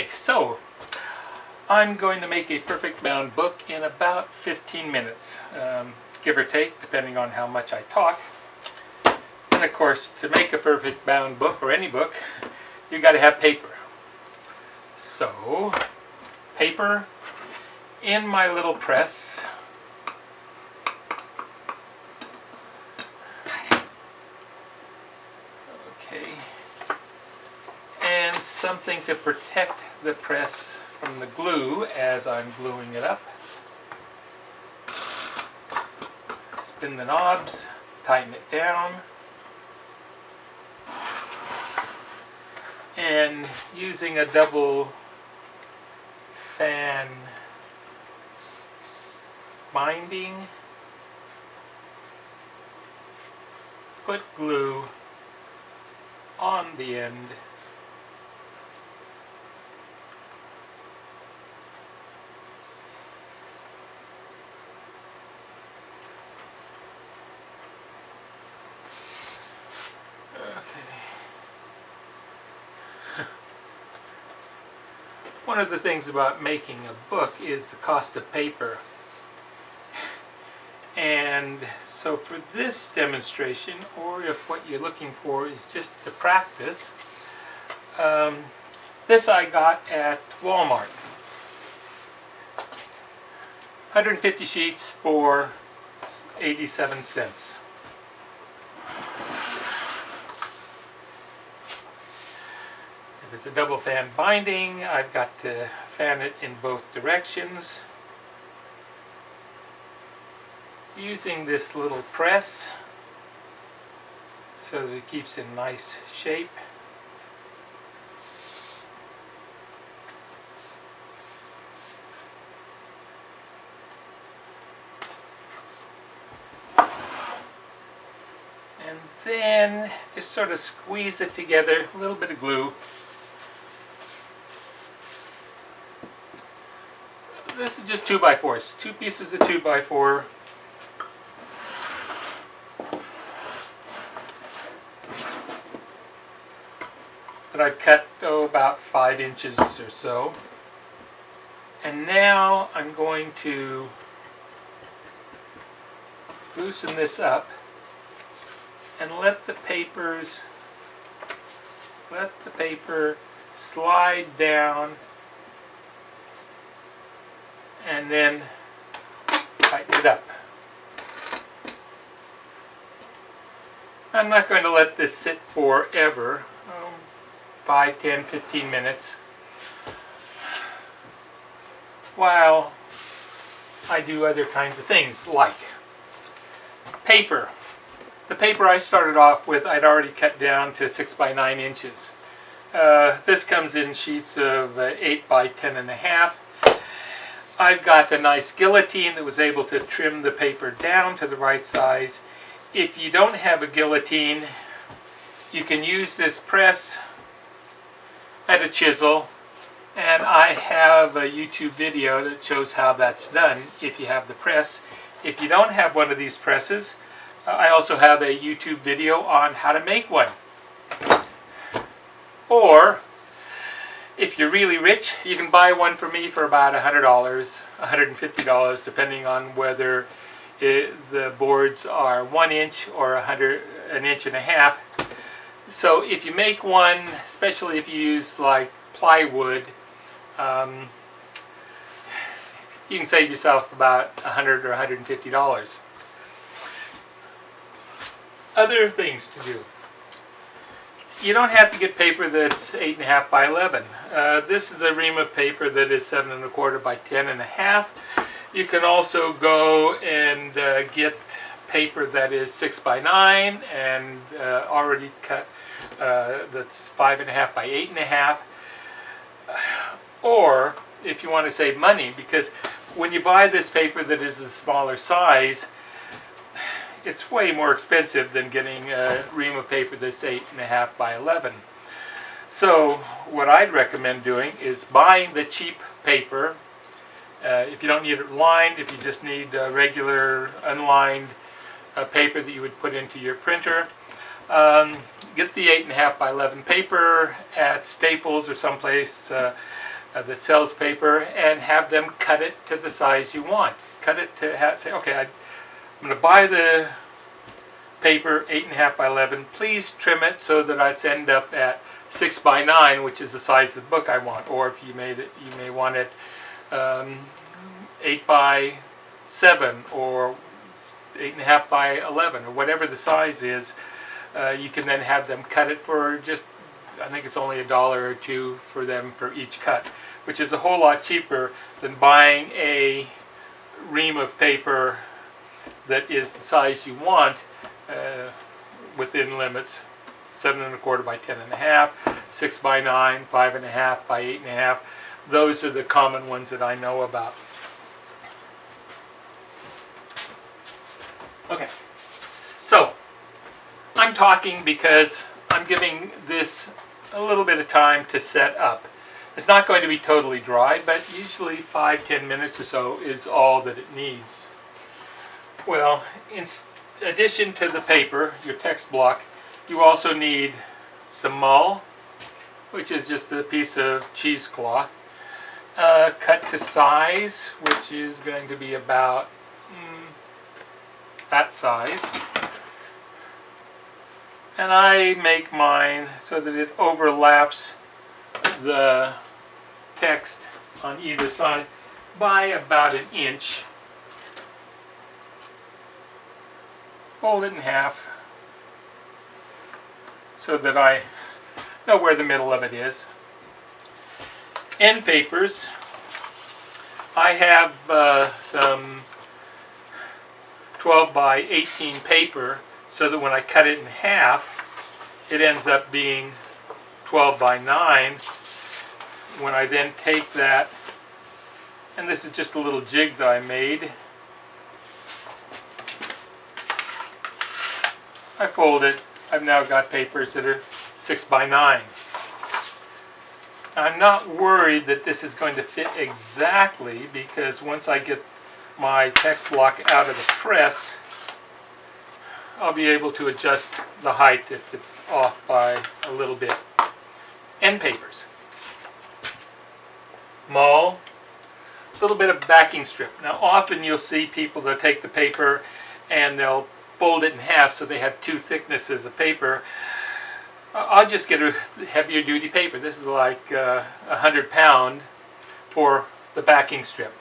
Okay, so I'm going to make a perfect bound book in about 15 minutes, give or take, depending on how much I talk. And of course, to make a perfect bound book, or any book, you got to have paper. So, paper in my little press. Okay. And something to protect the press from the glue as I'm gluing it up. Spin the knobs, tighten it down, and using a double fan binding, put glue on the end. One of the things about making a book is the cost of paper. And so for this demonstration, or if what you're looking for is just to practice, this I got at Walmart. 150 sheets for 87 cents. If it's a double fan binding, I've got to fan it in both directions. Using this little press so that it keeps in nice shape. And then just sort of squeeze it together, a little bit of glue. This is just 2x4s, 2 pieces of 2x4. That I've cut about 5 inches or so. And now I'm going to loosen this up and let the paper slide down, and then tighten it up. I'm not going to let this sit forever. 5, 10, 15 minutes while I do other kinds of things like paper. The paper I started off with I'd already cut down to 6 by 9 inches. This comes in sheets of 8 by 10.5. I've got a nice guillotine that was able to trim the paper down to the right size. If you don't have a guillotine, you can use this press and a chisel, and I have a YouTube video that shows how that's done if you have the press. If you don't have one of these presses, I also have a YouTube video on how to make one. Or if you're really rich, you can buy one for me for about $100, $150, depending on whether the boards are 1 inch or 1 inch and a half. So if you make one, especially if you use like plywood, you can save yourself about $100 or $150. Other things to do. You don't have to get paper that's 8.5 by 11. This is a ream of paper that is 7.25 by 10.5. You can also go and get paper that is 6 by 9 and already cut, that's 5.5 by 8.5. Or if you want to save money, because when you buy this paper that is a smaller size, it's way more expensive than getting a ream of paper that's 8.5 by 11. So what I'd recommend doing is buying the cheap paper. If you don't need it lined, if you just need regular unlined paper that you would put into your printer, get the 8.5 by 11 paper at Staples or someplace that sells paper and have them cut it to the size you want. Cut it to say, okay, I'm going to buy the paper 8.5 by 11. Please trim it so that I end up at 6 by 9, which is the size of the book I want. Or if you made it, you may want it 8 by 7 or 8.5 by 11 or whatever the size is. You can then have them cut it for just, I think it's only $1 or $2 for them for each cut, which is a whole lot cheaper than buying a ream of paper that is the size you want within limits. 7.25 by 10.5, 6 by 9, 5.5 by 8.5. Those are the common ones that I know about. Okay, so I'm talking because I'm giving this a little bit of time to set up. It's not going to be totally dry, but usually 5-10 minutes or so is all that it needs. Well, in addition to the paper, your text block, you also need some mull, which is just a piece of cheesecloth, cut to size, which is going to be about that size. And I make mine so that it overlaps the text on either side by about 1 inch. Fold it in half so that I know where the middle of it is. End papers. I have some 12 by 18 paper so that when I cut it in half, it ends up being 12 by 9. When I then take that, and this is just a little jig that I made, I fold it. I've now got papers that are 6 by 9. I'm not worried that this is going to fit exactly, because once I get my text block out of the press, I'll be able to adjust the height if it's off by a little bit. End papers. Mull. A little bit of backing strip. Now often you'll see people that take the paper and they'll fold it in half so they have 2 thicknesses of paper. I'll just get a heavier duty paper. This is like 100 pound for the backing strip.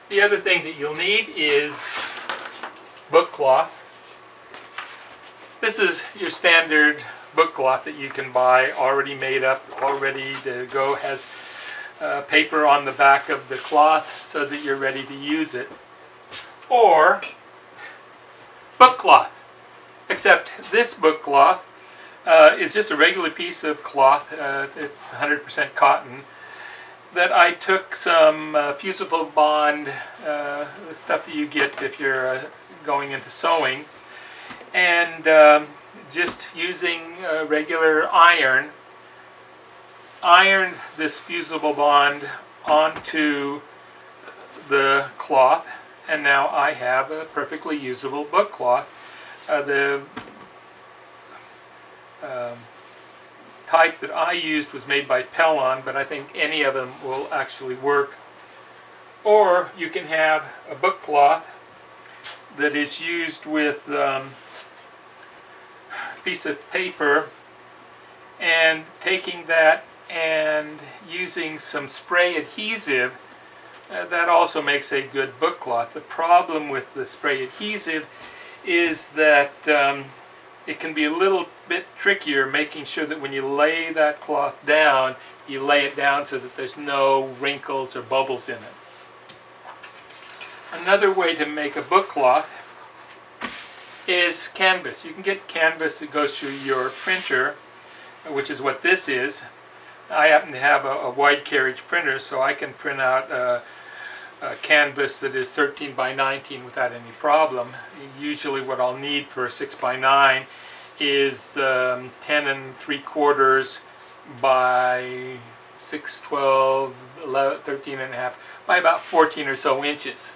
The other thing that you'll need is book cloth. This is your standard book cloth that you can buy already made up, all ready to go. Has paper on the back of the cloth so that you're ready to use it. Or book cloth, except this book cloth is just a regular piece of cloth. It's 100% cotton, that I took some fusible bond, the stuff that you get if you're going into sewing, and just using regular iron, ironed this fusible bond onto the cloth, and now I have a perfectly usable book cloth. The type that I used was made by Pellon, but I think any of them will actually work. Or you can have a book cloth that is used with a piece of paper, and taking that and using some spray adhesive, that also makes a good book cloth. The problem with the spray adhesive is that it can be a little bit trickier making sure that when you lay that cloth down, you lay it down so that there's no wrinkles or bubbles in it. Another way to make a book cloth is canvas. You can get canvas that goes through your printer, which is what this is. I happen to have a wide carriage printer, so I can print out a canvas that is 13 by 19 without any problem. Usually what I'll need for a 6 by 9 is 10 3/4 by 6, 12, 11, 13 and a half by about 14 or so inches.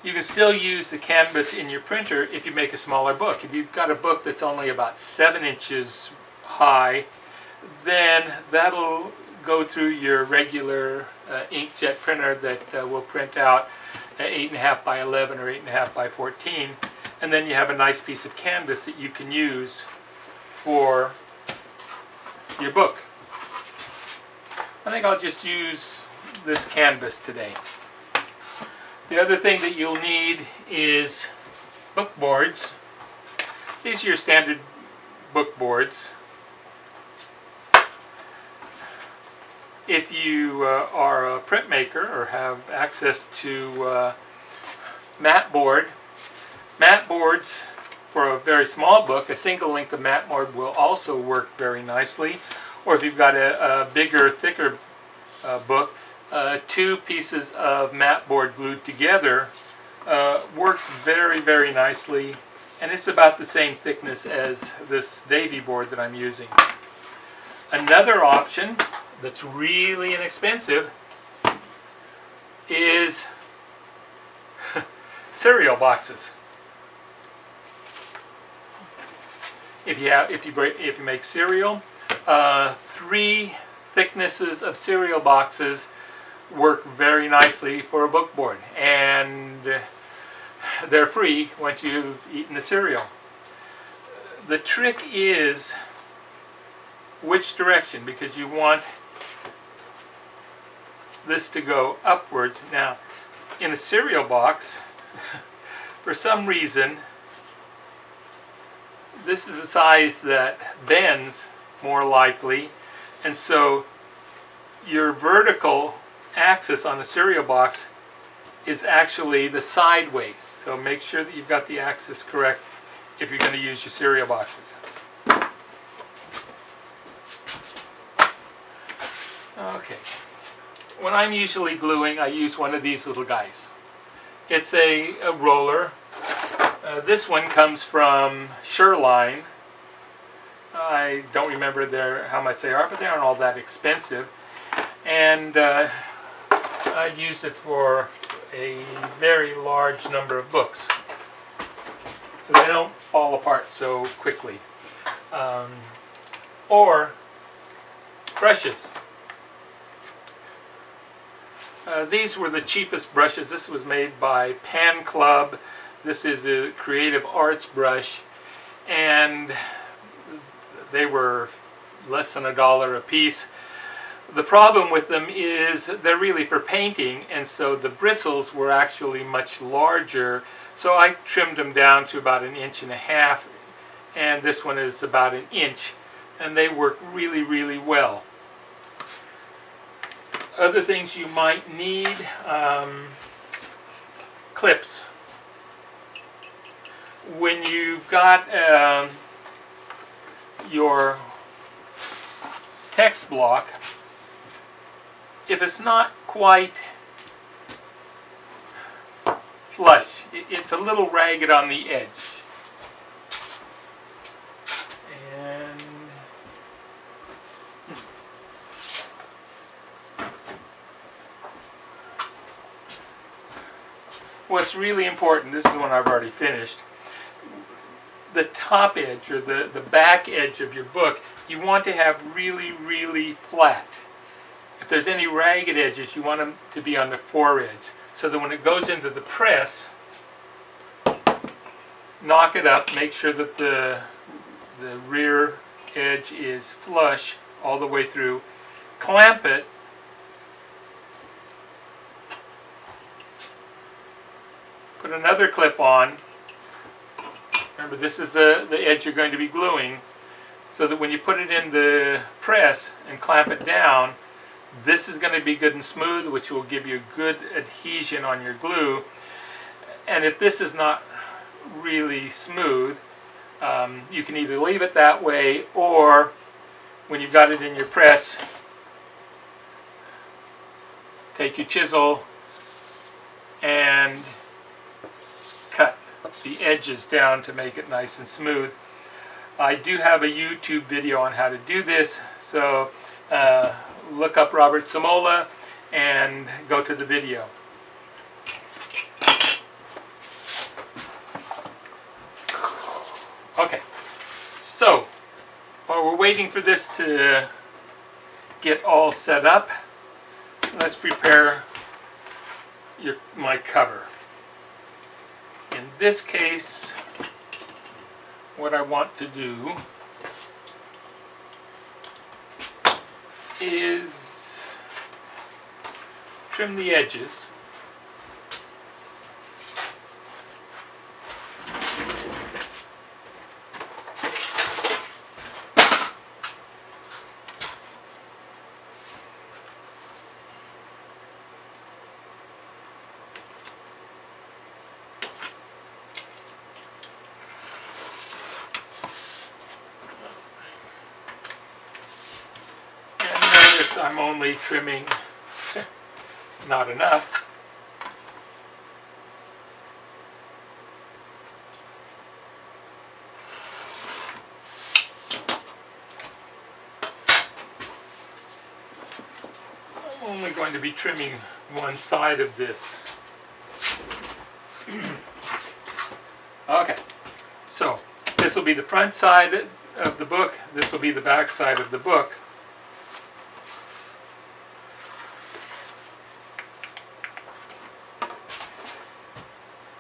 You can still use the canvas in your printer if you make a smaller book. If you've got a book that's only about 7 inches high, then that'll go through your regular inkjet printer that will print out 8.5 by 11 or 8.5 by 14, and then you have a nice piece of canvas that you can use for your book. I think I'll just use this canvas today. The other thing that you'll need is book boards. These are your standard book boards. If you are a printmaker or have access to mat boards for a very small book, a single length of mat board will also work very nicely. Or if you've got a bigger, thicker book, 2 pieces of mat board glued together works very, very nicely, and it's about the same thickness as this Davy board that I'm using. Another option that's really inexpensive is cereal boxes. If you make cereal, 3 thicknesses of cereal boxes work very nicely for a book board, and they're free once you've eaten the cereal. The trick is which direction, because you want this to go upwards. Now, in a cereal box, for some reason, this is a size that bends more likely, and so your vertical axis on a cereal box is actually the sideways. So make sure that you've got the axis correct if you're going to use your cereal boxes. Okay. When I'm usually gluing, I use one of these little guys. It's a roller. This one comes from Sherline. I don't remember how much they are, but they aren't all that expensive. And I'd use it for a very large number of books, so they don't fall apart so quickly. Or brushes. These were the cheapest brushes. This was made by Pan Club. This is a creative arts brush, and they were less than $1 a piece. The problem with them is they're really for painting, and so the bristles were actually much larger, so I trimmed them down to about 1.5 inches, and this one is about 1 inch, and they work really, really well. Other things you might need, clips. When you've got your text block, if it's not quite flush, it's a little ragged on the edge. And what's really important, this is one I've already finished, the top edge or the back edge of your book, you want to have really, really flat. If there's any ragged edges, you want them to be on the foredge, so that when it goes into the press, knock it up, make sure that the rear edge is flush all the way through, clamp it, put another clip on. Remember, this is the edge you're going to be gluing, so that when you put it in the press and clamp it down, this is going to be good and smooth, which will give you good adhesion on your glue. And if this is not really smooth, you can either leave it that way, or when you've got it in your press, take your chisel and cut the edges down to make it nice and smooth. I do have a YouTube video on how to do this, so look up Robert Samola and go to the video. Okay, so While we're waiting for this to get all set up, let's prepare my cover. In this case, what I want to do is trim the edges. I'm only trimming not enough. I'm only going to be trimming one side of this. Okay, so this will be the front side of the book, this will be the back side of the book.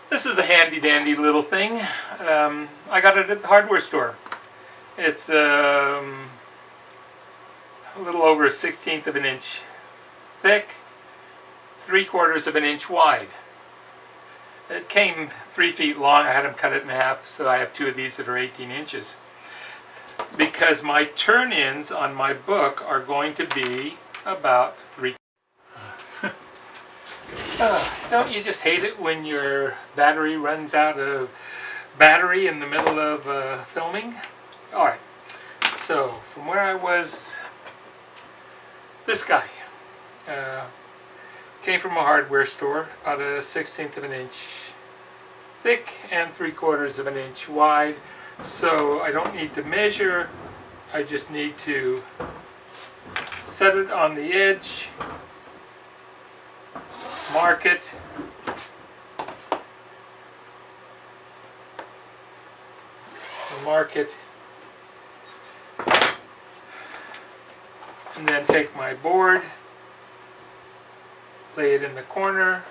This is a handy dandy little thing. I got it at the hardware store. It's a little over 1/16 of an inch thick, 3/4 of an inch wide. It came 3 feet long. I had them cut it in half, so I have 2 of these that are 18 inches. Because my turn-ins on my book are going to be about 3. Don't you just hate it when your battery runs out of battery in the middle of filming? Alright, so from where I was, this guy came from a hardware store, about a 1/16 of an inch thick and 3/4 of an inch wide. So I don't need to measure, I just need to set it on the edge, mark it, and then take my board, lay it in the corner,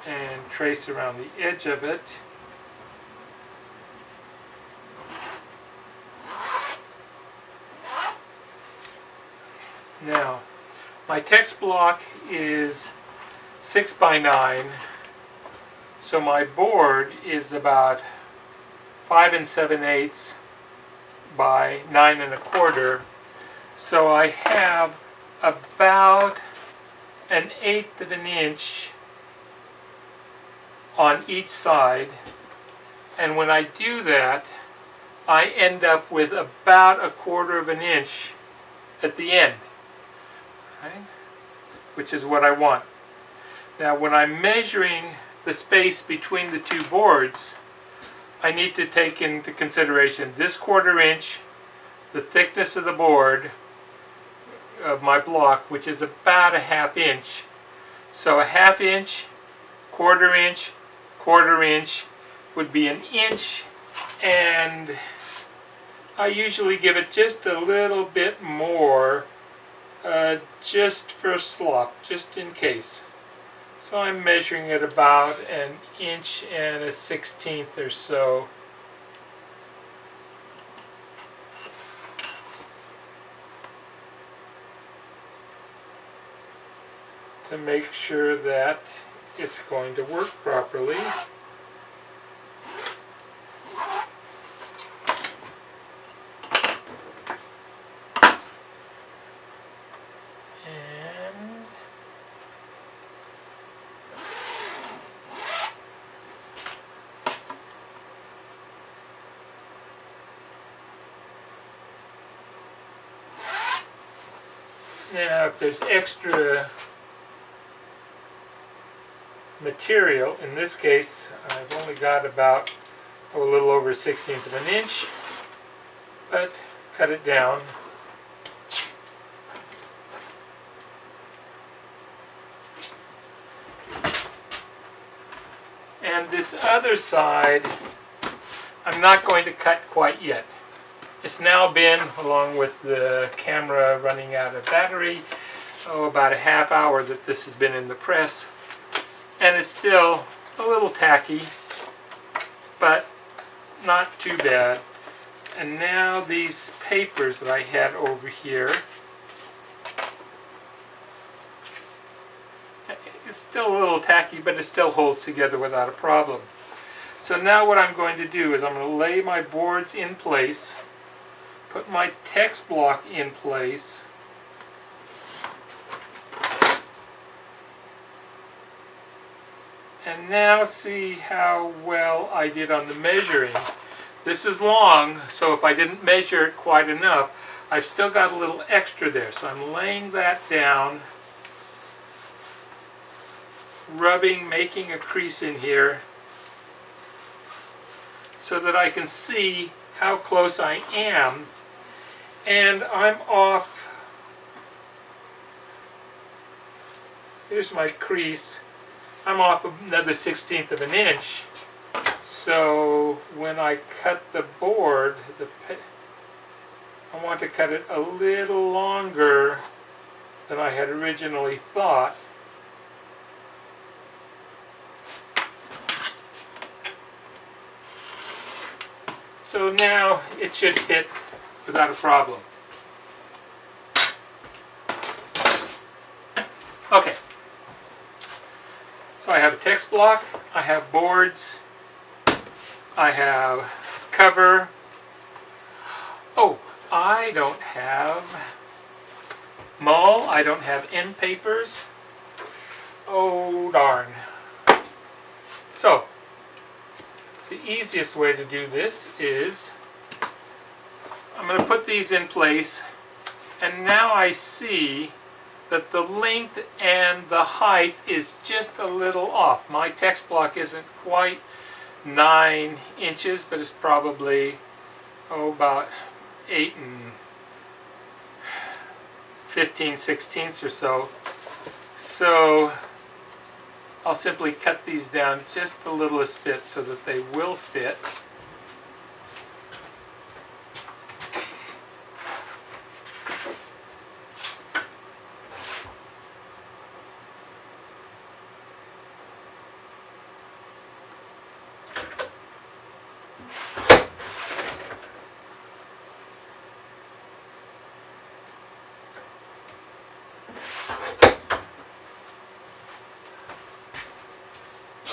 and trace around the edge of it. Now, my text block is 6 by 9, so my board is about 5 7/8 by 9 1/4. So I have about 1/8 of an inch on each side, and when I do that, I end up with about 1/4 of an inch at the end. Right? Which is what I want. Now when I'm measuring the space between the two boards, I need to take into consideration this 1/4 inch, the thickness of the board of my block, which is about 1/2 inch. So 1/2 inch, 1/4 inch, 1/4 inch would be 1 inch, and I usually give it just a little bit more just for slop, just in case. So I'm measuring it about 1 inch and 1/16 or so. To make sure that it's going to work properly. Now, if there's extra material, in this case, I've only got about a little over 1/16 of an inch, but cut it down. And this other side, I'm not going to cut quite yet. It's now been, along with the camera running out of battery, about a half hour that this has been in the press. And it's still a little tacky, but not too bad. And now these papers that I had over here, it's still a little tacky, but it still holds together without a problem. So now what I'm going to do is I'm going to lay my boards in place, put my text block in place, and now see how well I did on the measuring. This is long, so if I didn't measure it quite enough, I've still got a little extra there. So I'm laying that down, rubbing, making a crease in here so that I can see how close I am. And I'm off, here's my crease, I'm off another 1/16 of an inch. So when I cut the board, I want to cut it a little longer than I had originally thought. So now it should fit without a problem. Okay. So I have a text block, I have boards, I have cover. Oh, I don't have mull, I don't have end papers. Oh darn. So, the easiest way to do this is I'm going to put these in place, and now I see that the length and the height is just a little off. My text block isn't quite 9 inches, but it's probably about 8 15/16 or so. So I'll simply cut these down just the littlest bit so that they will fit.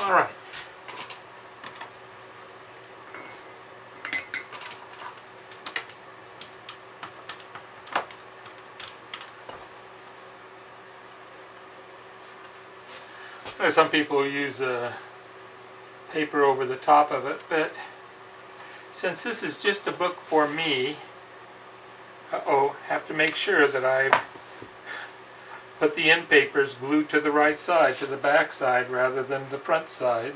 All right. Some people use paper over the top of it, but since this is just a book for me, have to make sure that I put the end papers glued to the right side, to the back side, rather than the front side.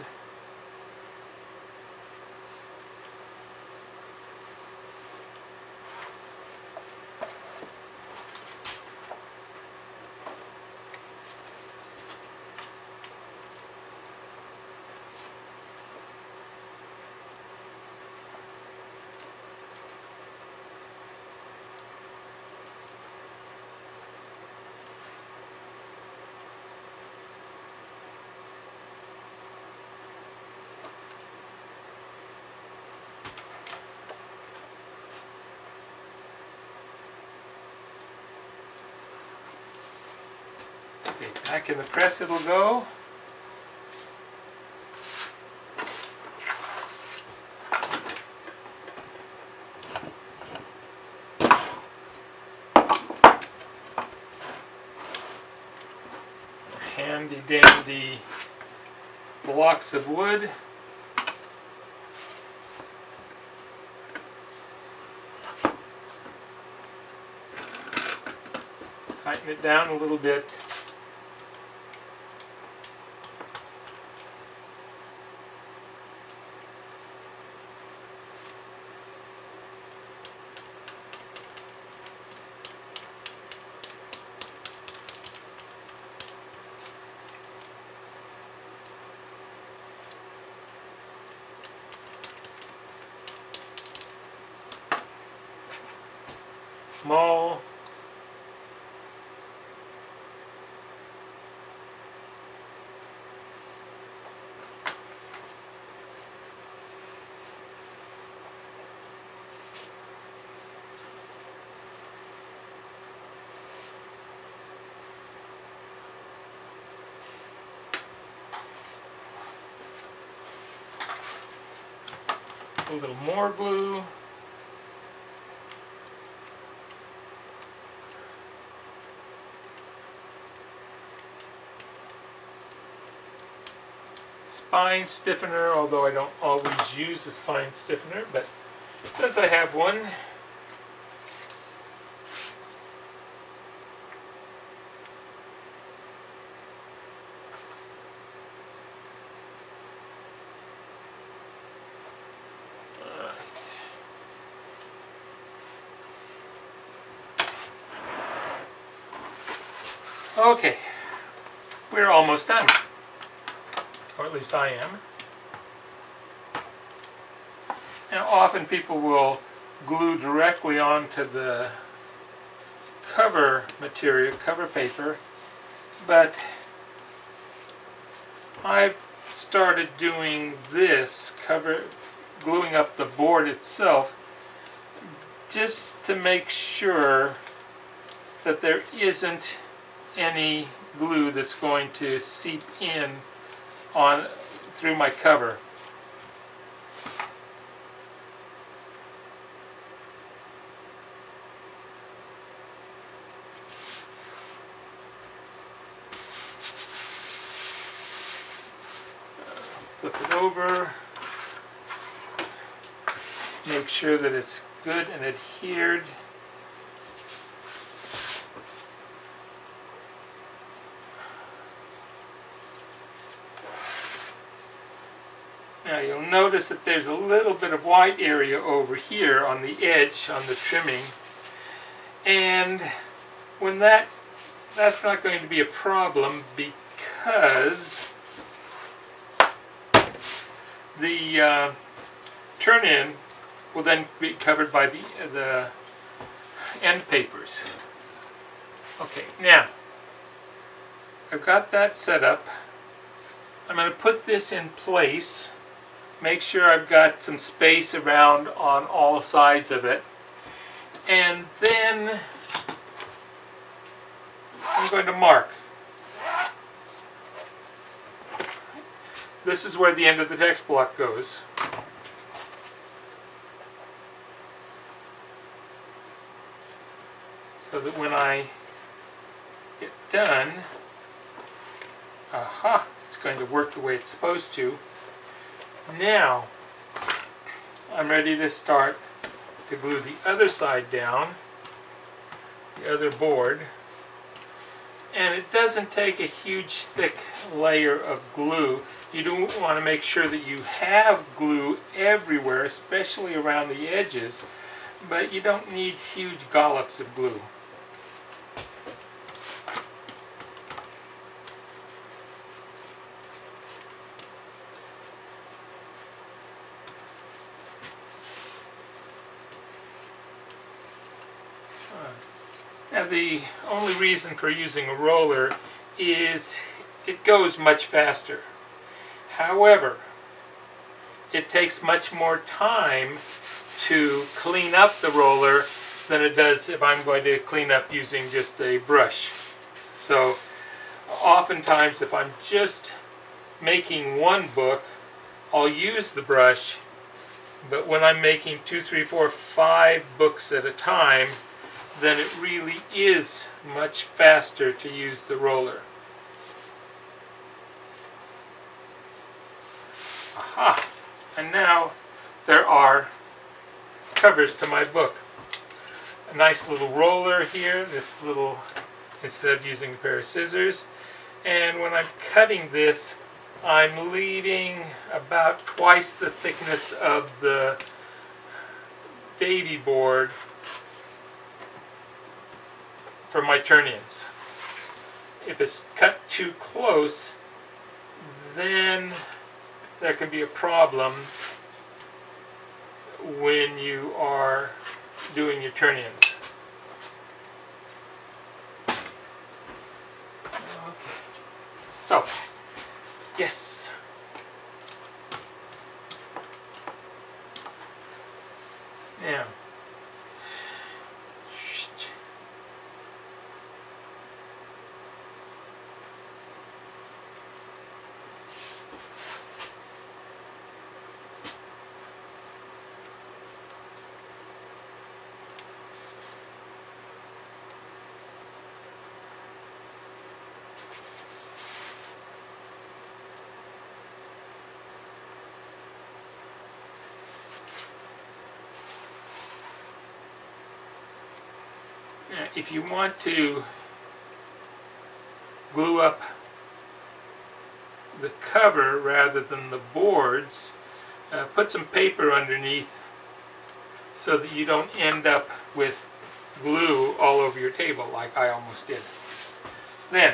Okay, back in the press it'll go. Handy dandy blocks of wood. Tighten it down a little bit. small. A little more glue. Spine stiffener, although I don't always use a spine stiffener, but since I have one, okay, we're almost done, or at least I am. Now often people will glue directly onto the cover material, cover paper, but I've started doing this, gluing up the board itself, just to make sure that there isn't any glue that's going to seep in through my cover. Flip it over, make sure that it's good and adhered. Now you'll notice that there's a little bit of white area over here on the edge, on the trimming, and when that's not going to be a problem because the turn-in will then be covered by the end papers. Okay, now I've got that set up. I'm going to put this in place. Make sure I've got some space around on all sides of it. And then I'm going to mark. This is where the end of the text block goes. So that when I get done, aha, it's going to work the way it's supposed to. Now, I'm ready to start to glue the other side down, the other board. And it doesn't take a huge thick layer of glue. You do want to make sure that you have glue everywhere, especially around the edges, but you don't need huge dollops of glue. Now the only reason for using a roller is it goes much faster. However, it takes much more time to clean up the roller than it does if I'm going to clean up using just a brush. So oftentimes if I'm just making one book, I'll use the brush, but when I'm making 2, 3, 4, 5 books at a time, then it really is much faster to use the roller. Aha! And now there are covers to my book. A nice little roller here, this little, instead of using a pair of scissors. And when I'm cutting this, I'm leaving about twice the thickness of the Davy board for my turn-ins. If it's cut too close, then there can be a problem when you are doing your turn-ins. So, yes. Now, if you want to glue up the cover rather than the boards, put some paper underneath so that you don't end up with glue all over your table like I almost did. Then,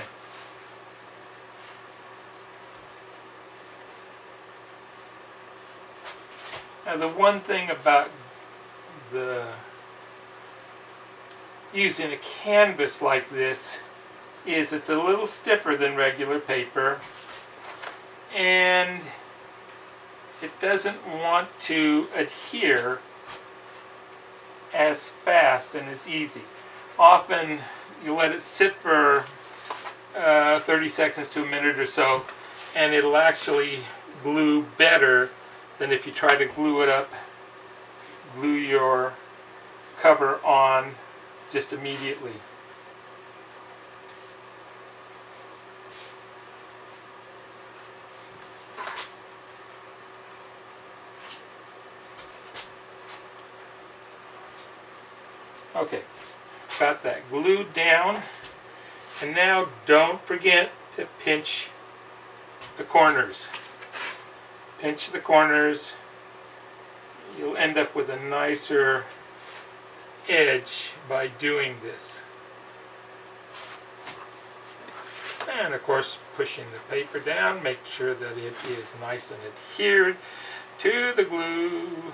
now the one thing about using a canvas like this is it's a little stiffer than regular paper, and it doesn't want to adhere as fast and as easy. Often you let it sit for 30 seconds to a minute or so, and it'll actually glue better than if you try to glue your cover on just immediately. Okay, got that glued down, and now don't forget to pinch the corners. Pinch the corners. You'll end up with a nicer edge by doing this. And of course, pushing the paper down, make sure that it is nice and adhered to the glue.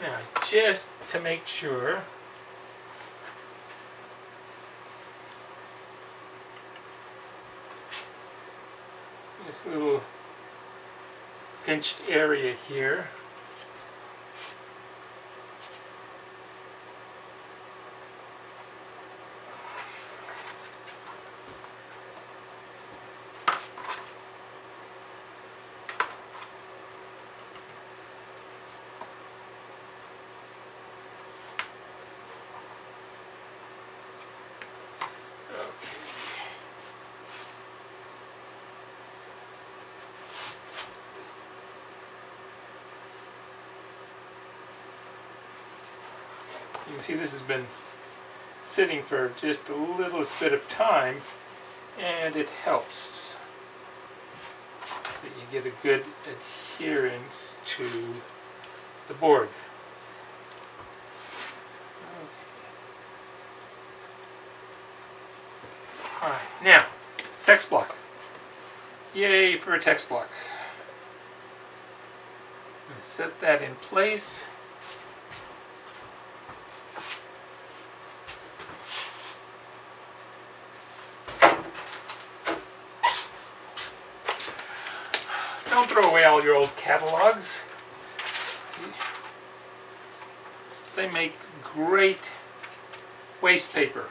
Now, just to make sure, this little pinched area here, you can see this has been sitting for just a little bit of time, and it helps that you get a good adherence to the board. Okay. Alright, now, text block. Yay for a text block. I'm going to set that in place. Don't throw away all your old catalogs. They make great waste paper.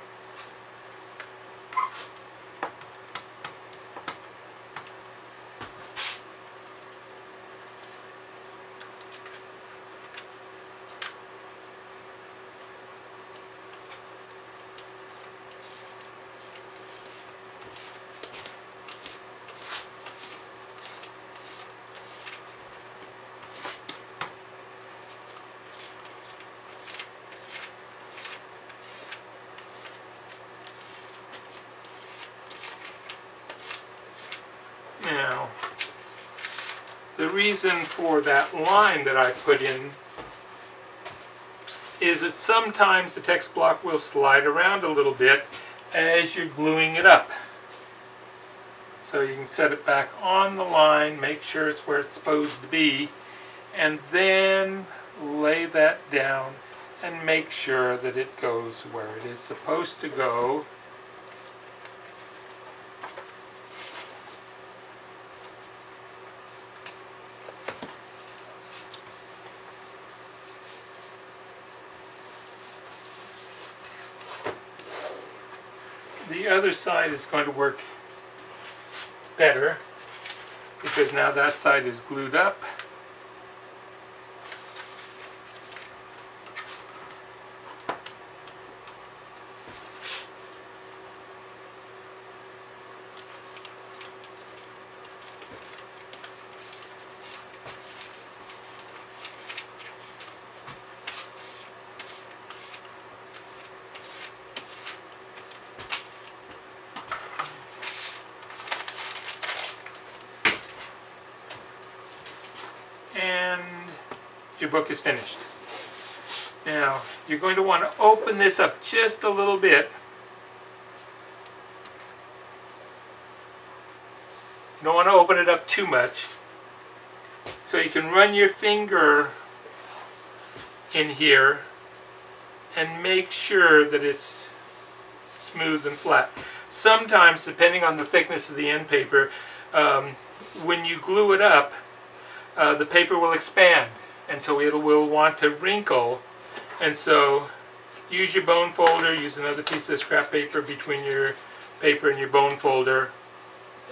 Now, the reason for that line that I put in is that sometimes the text block will slide around a little bit as you're gluing it up. So you can set it back on the line, make sure it's where it's supposed to be, and then lay that down and make sure that it goes where it is supposed to go. The other side is going to work better because now that side is glued up. And your book is finished. Now, you're going to want to open this up just a little bit. You don't want to open it up too much. So you can run your finger in here and make sure that it's smooth and flat. Sometimes, depending on the thickness of the end paper, when you glue it up, the paper will expand, and so it will want to wrinkle. And so use your bone folder, use another piece of scrap paper between your paper and your bone folder.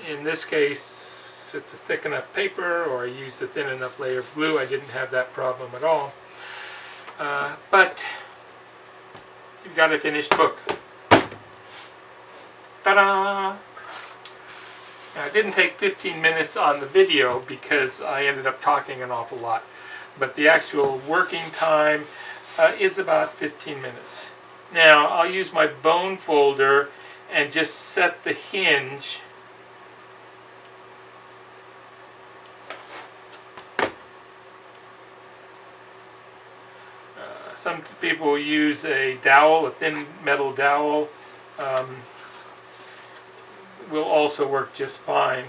In this case, it's a thick enough paper, or I used a thin enough layer of glue. I didn't have that problem at all. But you've got a finished book. Ta-da! Now, it didn't take 15 minutes on the video because I ended up talking an awful lot. But the actual working time is about 15 minutes. Now, I'll use my bone folder and just set the hinge . Some people use a dowel, a thin metal dowel. Will also work just fine.